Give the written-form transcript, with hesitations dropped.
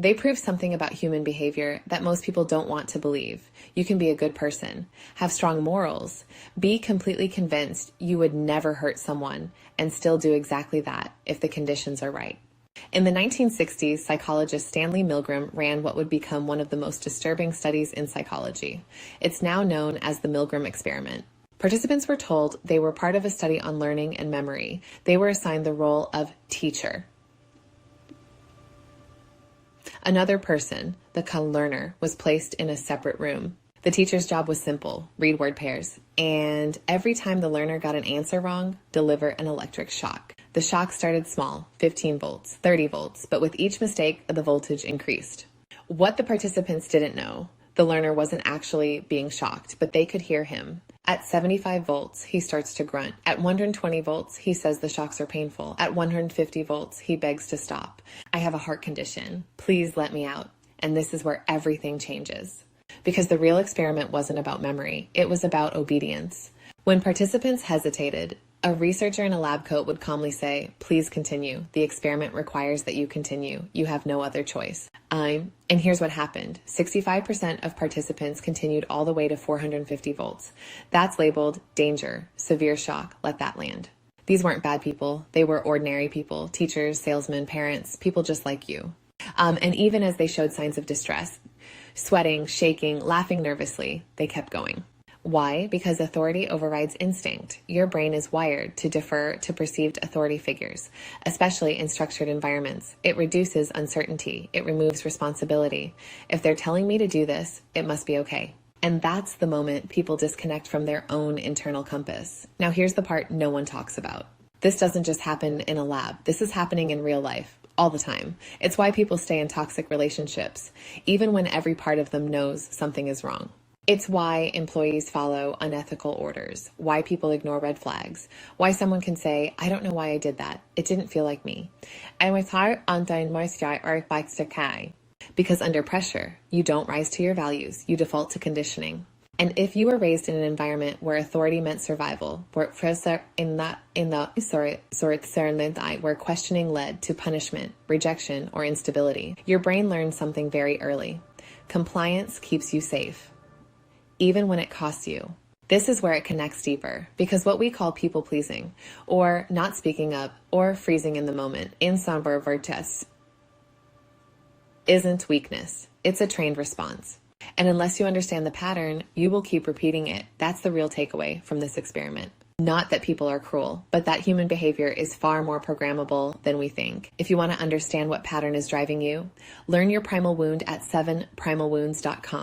They prove something about human behavior that most people don't want to believe. You can be a good person, have strong morals, be completely convinced you would never hurt someone, and still do exactly that if the conditions are right. In the 1960s, psychologist Stanley Milgram ran what would become one of the most disturbing studies in psychology. It's now known as the Milgram experiment. Participants were told they were part of a study on learning and memory. They were assigned the role of teacher. Another person, the learner, was placed in a separate room. The teacher's job was simple: read word pairs. And every time the learner got an answer wrong, deliver an electric shock. The shock started small, 15 volts, 30 volts, but with each mistake, the voltage increased. What the participants didn't know, the learner wasn't actually being shocked, but they could hear him. At 75 volts, he starts to grunt. At 120 volts, he says the shocks are painful. At 150 volts, he begs to stop. I have a heart condition. Please let me out. And this is where everything changes. Because the real experiment wasn't about memory. It was about obedience. When participants hesitated, a researcher in a lab coat would calmly say, "Please continue. The experiment requires that you continue. You have no other choice." And here's what happened. 65% of participants continued all the way to 450 volts. That's labeled danger, severe shock, let that land. These weren't bad people. They were ordinary people, teachers, salesmen, parents, people just like you. And even as they showed signs of distress, sweating, shaking, laughing nervously, they kept going. Why? Because authority overrides instinct. Your brain is wired to defer to perceived authority figures, especially in structured environments. It reduces uncertainty. It removes responsibility. If they're telling me to do this, it must be okay. And that's the moment people disconnect from their own internal compass. Now here's the part no one talks about. This doesn't just happen in a lab. This is happening in real life. All the time. It's why people stay in toxic relationships, even when every part of them knows something is wrong. It's why employees follow unethical orders, why people ignore red flags, why someone can say, "I don't know why I did that. It didn't feel like me." Because under pressure, you don't rise to your values, you default to conditioning. And if you were raised in an environment where authority meant survival, where questioning led to punishment, rejection, or instability, your brain learns something very early. Compliance keeps you safe, even when it costs you. This is where it connects deeper, because what we call people pleasing, or not speaking up, or freezing in the moment, isn't weakness. It's a trained response. And unless you understand the pattern, you will keep repeating it. That's the real takeaway from this experiment. Not that people are cruel, but that human behavior is far more programmable than we think. If you want to understand what pattern is driving you, learn your primal wound at 7primalwounds.com.